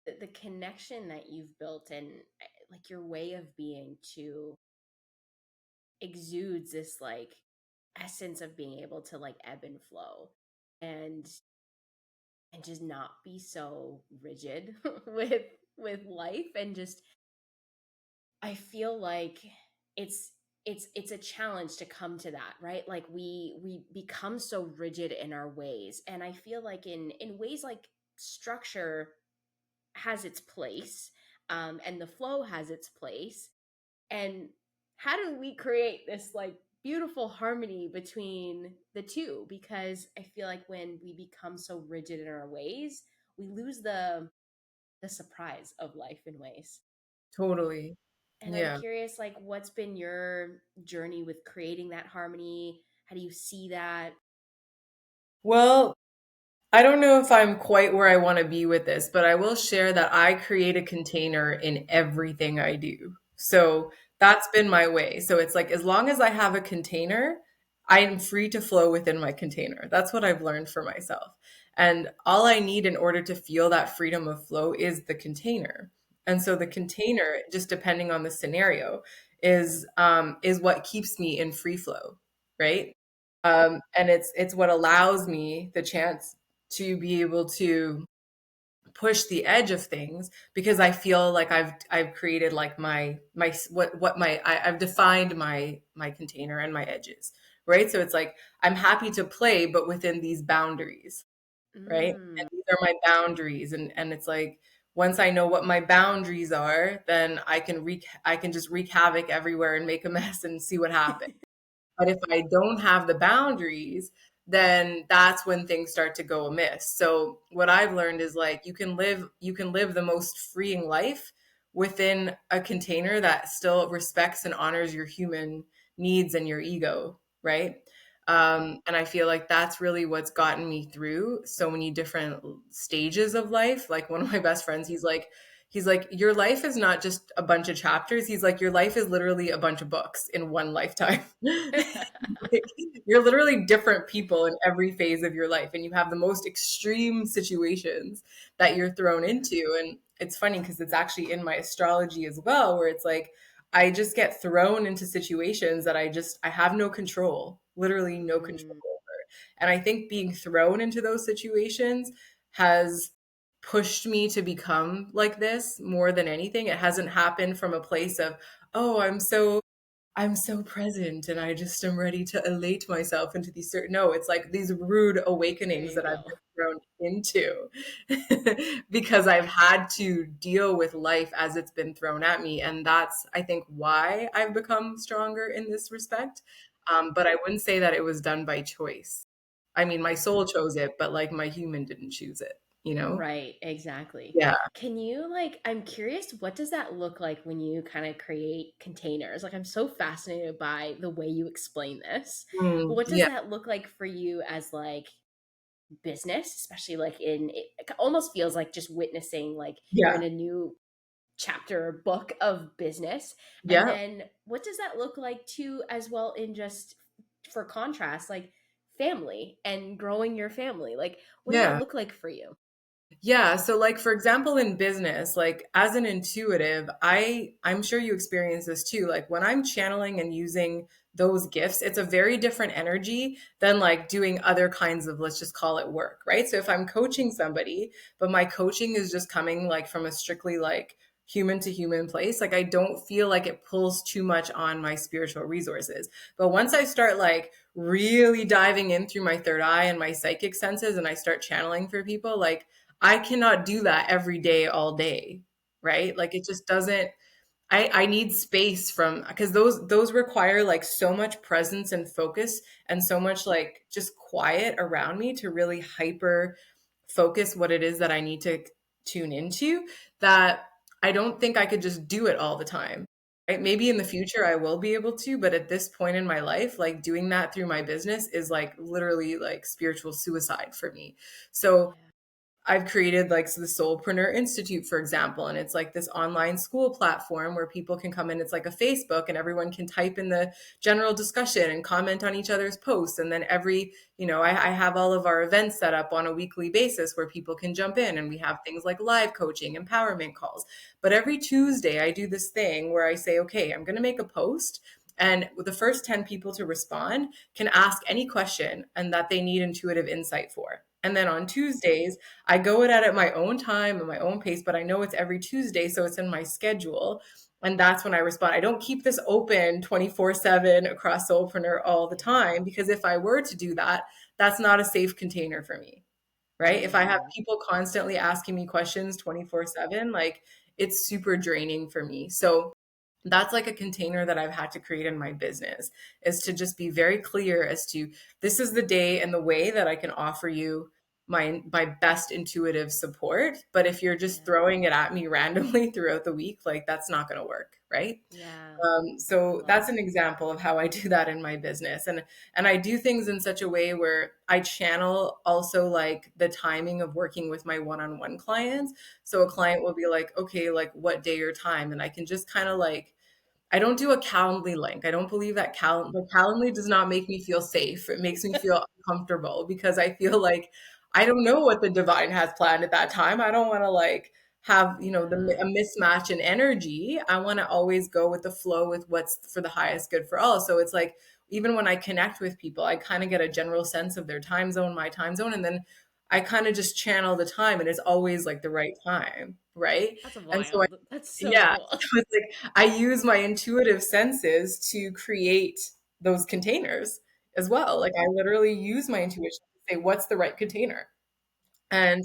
the connection that you've built and like your way of being to exudes this like essence of being able to like ebb and flow and just not be so rigid with life and just I feel like it's it's a challenge to come to that, right? Like we become so rigid in our ways. And I feel like in ways like structure has its place, and the flow has its place. And how do we create this like beautiful harmony between the two? Because I feel like when we become so rigid in our ways, we lose the surprise of life in ways. Totally. And I'm Yeah. curious, like, what's been your journey with creating that harmony? How do you see that? Well, I don't know if I'm quite where I want to be with this, but I will share that I create a container in everything I do. So that's been my way. So it's like as long as I have a container, I am free to flow within my container. That's what I've learned for myself. And all I need in order to feel that freedom of flow is the container. And so the container, just depending on the scenario, is what keeps me in free flow, right? And it's what allows me the chance to be able to push the edge of things because I feel like I've created like my what my I've defined my container and my edges, right? So it's like I'm happy to play, but within these boundaries, right? And Mm. these are my boundaries, and it's like once I know what my boundaries are, then I can just wreak havoc everywhere and make a mess and see what happens. But if I don't have the boundaries, then that's when things start to go amiss. So what I've learned is like you can live the most freeing life within a container that still respects and honors your human needs and your ego, right? And I feel like that's really what's gotten me through so many different stages of life. Like one of my best friends, he's like, your life is not just a bunch of chapters. He's like, your life is literally a bunch of books in one lifetime. Like, you're literally different people in every phase of your life, and you have the most extreme situations that you're thrown into. And it's funny because it's actually in my astrology as well, where it's like I just get thrown into situations that I have no control, literally no control Mm. over. And I think being thrown into those situations has pushed me to become like this more than anything. It hasn't happened from a place of, oh, I'm so present and I just am ready to elate myself into these certain, no, it's like these rude There awakenings you that I've go. been thrown into because I've had to deal with life as it's been thrown at me. And that's, I think, why I've become stronger in this respect. But I wouldn't say that it was done by choice. I mean, my soul chose it, but like my human didn't choose it, you know? Right, exactly. Yeah. Can you like I'm curious, what does that look like when you kind of create containers? Like I'm so fascinated by the way you explain this. Mm, What does yeah. that look like for you as like business, especially like in it almost feels like just witnessing like you're in Yeah. a new chapter or book of business. And Yeah. then what does that look like too as well in just for contrast like family and growing your family? Like what does that Yeah. look like for you? Yeah, so like for example in business, like as an intuitive, I'm sure you experience this too. Like when I'm channeling and using those gifts, it's a very different energy than like doing other kinds of, let's just call it work, right? So if I'm coaching somebody, but my coaching is just coming like from a strictly like human to human place, like I don't feel like it pulls too much on my spiritual resources. But once I start like really diving in through my third eye and my psychic senses and I start channeling for people, like I cannot do that every day, all day, right? Like it just doesn't. I need space from because those require like so much presence and focus and so much like just quiet around me to really hyper focus what it is that I need to tune into that I don't think I could just do it all the time. Right? Maybe in the future I will be able to, but at this point in my life, like doing that through my business is like literally like spiritual suicide for me. So Yeah. I've created like the Soulpreneur Institute, for example, and it's like this online school platform where people can come in. It's like a Facebook, and everyone can type in the general discussion and comment on each other's posts. And then I have all of our events set up on a weekly basis where people can jump in, and we have things like live coaching, empowerment calls. But every Tuesday, I do this thing where I say, okay, I'm going to make a post. And the first 10 people to respond can ask any question and that they need intuitive insight for. And then on Tuesdays, I go at it at my own time and my own pace, but I know it's every Tuesday, so it's in my schedule. And that's when I respond. I don't keep this open 24/7 across Soulpreneur all the Yeah. time, because if I were to do that, that's not a safe container for me, right? If I have Mm, people constantly asking me questions 24/7, like it's super draining for me. So that's like a container that I've had to create in my business, is to just be very clear as to this is the day and the way that I can offer you my best intuitive support. But if you're just yeah. throwing it at me randomly throughout the week, like that's not going to work, right? Yeah. I So love that's an example of how I do that in my business. And I do things in such a way where I channel also like the timing of working with my one-on-one clients. So a client will be like, okay, like what day or time? And I can just kind of like, I don't do a Calendly link. I don't believe that Calendly does not make me feel safe. It makes me feel uncomfortable because I feel like I don't know what the divine has planned at that time. I don't want to like have, a Yeah. mismatch in energy. I want to always go with the flow with what's for the highest good for all. So it's like even when I connect with people, I kind of get a general sense of their time zone, my time zone, and then I kind of just channel the time, and it's always like the right time, right? That's And so I wild. That's so yeah, cool. so it's like I use my intuitive senses to create those containers as well. Like I literally use my intuition to say what's the right container. And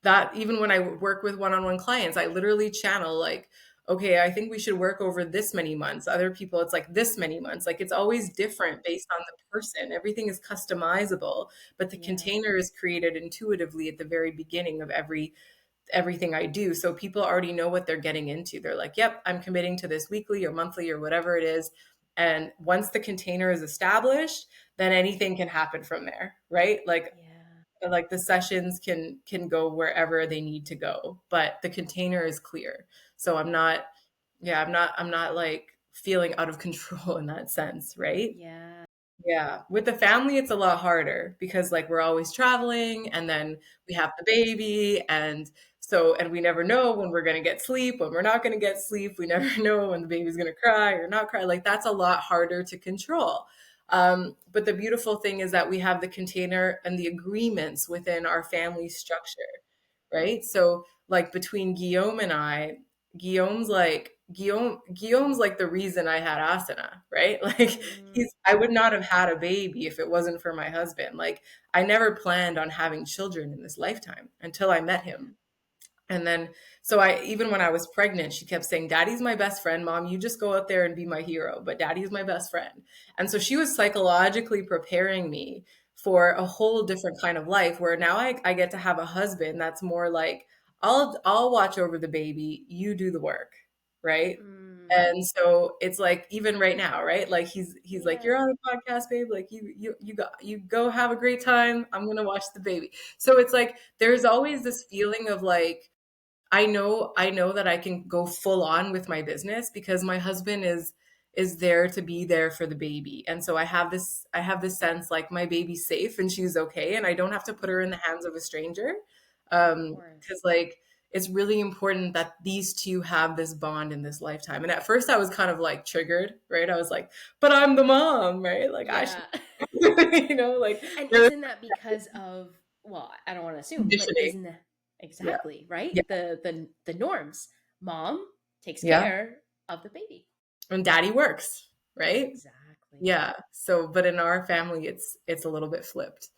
that even when I work with one-on-one clients, I literally channel like, okay, I think we should work over this many months. Other people, it's like this many months. Like it's always different based on the person. Everything is customizable, but the Yeah. container is created intuitively at the very beginning of everything I do. So people already know what they're getting into. They're like, yep, I'm committing to this weekly or monthly or whatever it is. And once the container is established, then anything can happen from there, right? Yeah. Like the sessions can go wherever they need to go, but the container is clear. So I'm not like feeling out of control in that sense, right? Yeah. Yeah, with the family, it's a lot harder because like we're always traveling, and then we have the baby, and we never know when we're gonna get sleep, when we're not gonna get sleep. We never know when the baby's gonna cry or not cry. Like that's a lot harder to control. But the beautiful thing is that we have the container and the agreements within our family structure, right? So like between Guillaume and I, Guillaume's like the reason I had asana, right? Like Mm, I would not have had a baby if it wasn't for my husband. Like I never planned on having children in this lifetime until I met yeah. him. And then, so even when I was pregnant, she kept saying, Daddy's my best friend, Mom. You just go out there and be my hero, but Daddy's my best friend. And so she was psychologically preparing me for a whole different kind of life where now I get to have a husband that's more like, I'll watch over the baby, you do the work, right? Mm, And so it's like even right now, right? Like he's like, you're yeah. on the podcast, babe. Like you go have a great time. I'm gonna watch the baby. So it's like there's always this feeling of like I know that I can go full on with my business because my husband is there to be there for the baby. And so I have this sense like my baby's safe and she's okay and I don't have to put her in the hands of a stranger. Of Because course. like it's really important that these two have this bond in this lifetime. And at first I was kind of like triggered, right? I was like, but I'm the mom, right? Like I should Yeah. like And there's isn't that because of, well, I don't want to assume, but conditioning. isn't that Yeah. exactly, right? Yeah. The norms. Mom takes Yeah. care of the baby. And daddy works, right? Exactly. Yeah. So, but in our family, it's a little bit flipped.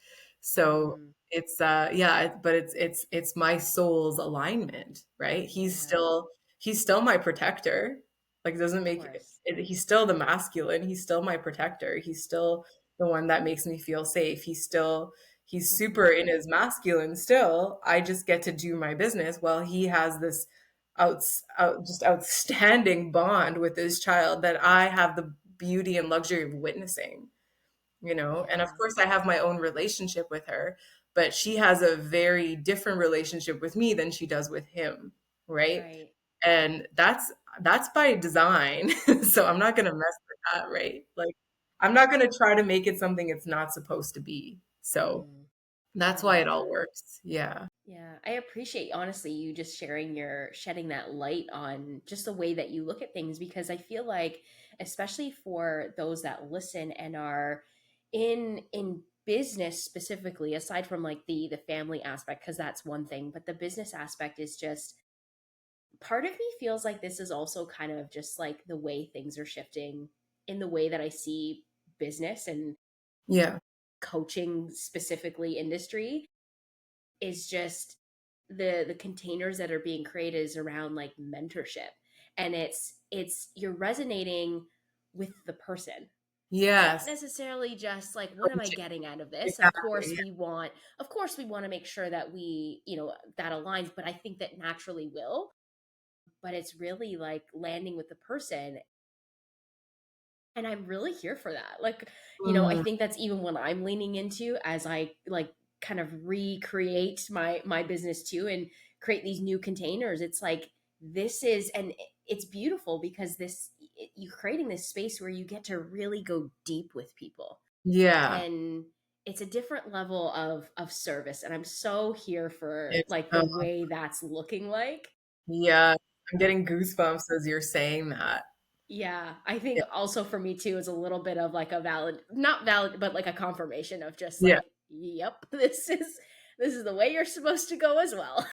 So Mm, it's yeah, but it's my soul's alignment, right? yeah. He's still my protector. Like it doesn't Of make course. he's still the masculine. He's still my protector. He's still the one that makes me feel safe. He's super Hmm. in his masculine still. I just get to do my business while he has this just outstanding bond with his child that I have the beauty and luxury of witnessing, you know? And of Yeah. course, I have my own relationship with her, but she has a very different relationship with me than she does with him, right? Right. And that's by design. So I'm not gonna mess with that, right? Like, I'm not gonna try to make it something it's not supposed to be. So Mm, I that's why love it all that. works. Yeah. Yeah, I appreciate honestly you just sharing your shedding that light on just the way that you look at things, because I feel like especially for those that listen and are in business specifically, aside from like the family aspect, because that's one thing, but the business aspect is just part of me feels like this is also kind of just like the way things are shifting in the way that I see business and Yeah. coaching specifically industry is just the containers that are being created is around like mentorship, and it's you're resonating with the person. It's not Yes. necessarily just like what am I Coaching. getting out of this. Of Exactly. course we want, of course we want to make sure that we, that aligns, but I think that naturally will, but it's really like landing with the person, and I'm really here for that. Like, I Mm, think that's even what I'm leaning into as I like kind of recreate my business too and create these new containers. It's like this is and it's beautiful because you're creating this space where you get to really go deep with people. yeah. And it's a different level of service, and I'm so here for It's like the way that's looking like. yeah. I'm getting goosebumps as you're saying that. Yeah, I think Yeah. also for me too is a little bit of like a valid, not valid, but like a confirmation of just Yeah. like, yep, this is the way you're supposed to go as well.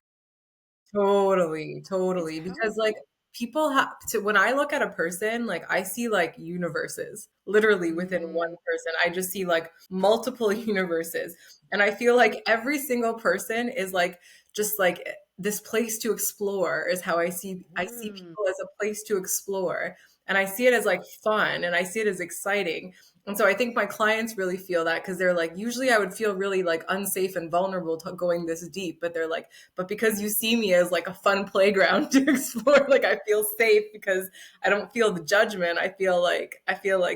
Totally, It's totally. Because like powerful. people have to, when I look at a person, like I see like universes literally within one Mm, person. I just see like multiple universes. And I feel like every single person is like just like this place to explore is how I see mm, people as a place to explore. And I see it as like fun and I see it as exciting. And so I think my clients really feel that because they're like, usually I would feel really like unsafe and vulnerable to going this deep, but they're like, but because you see me as like a fun playground to explore, like I feel safe because I don't feel the judgment. I feel like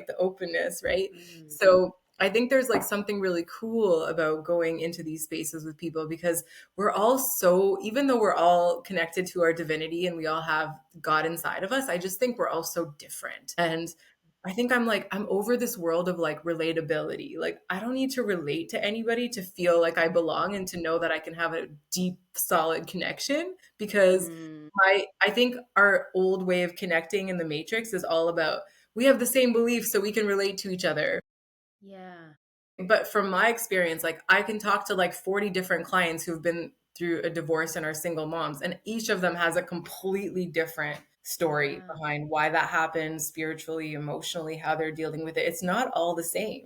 the openness, right? mm, So I think there's like something really cool about going into these spaces with people because we're all so, even though we're all connected to our divinity and we all have God inside of us, I just think we're all so different. And I think I'm over this world of like relatability. Like I don't need to relate to anybody to feel like I belong and to know that I can have a deep, solid connection because mm. I think our old way of connecting in the matrix is all about we have the same beliefs so we can relate to each other. Yeah. But from my experience, like I can talk to like 40 different clients who've been through a divorce and are single moms, and each of them has a completely different story Yeah. behind why that happened spiritually, emotionally, how they're dealing with it. It's not all the same.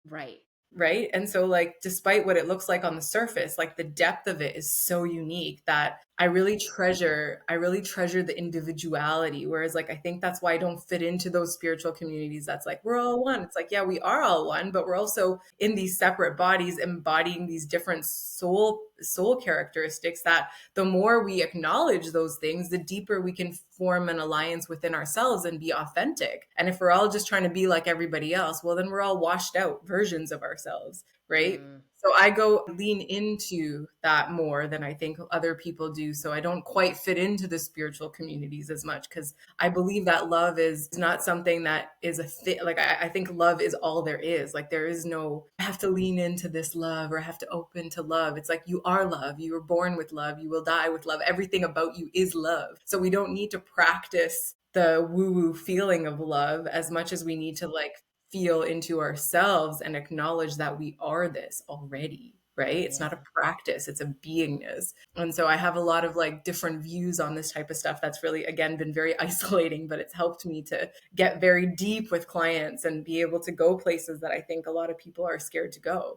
Right. Right. And so, like, despite what it looks like on the surface, like the depth of it is so unique that I really treasure the individuality. Whereas, like, I think that's why I don't fit into those spiritual communities that's like, we're all one. It's like, yeah, we are all one, but we're also in these separate bodies embodying these different soul characteristics that the more we acknowledge those things, the deeper we can form an alliance within ourselves and be authentic. And if we're all just trying to be like everybody else, well, then we're all washed out versions of ourselves, right? Mm, So I go lean into that more than I think other people do. So I don't quite fit into the spiritual communities as much because I believe that love is not something that is a thing. Like I think love is all there is. Like there is no, I have to lean into this love or I have to open to love. It's like you are love. You were born with love. You will die with love. Everything about you is love. So we don't need to practice the woo woo feeling of love as much as we need to like feel into ourselves and acknowledge that we are this already, right? It's not a yeah. practice, it's a beingness. And so I have a lot of like different views on this type of stuff that's really, again, been very isolating, but it's helped me to get very deep with clients and be able to go places that I think a lot of people are scared to go.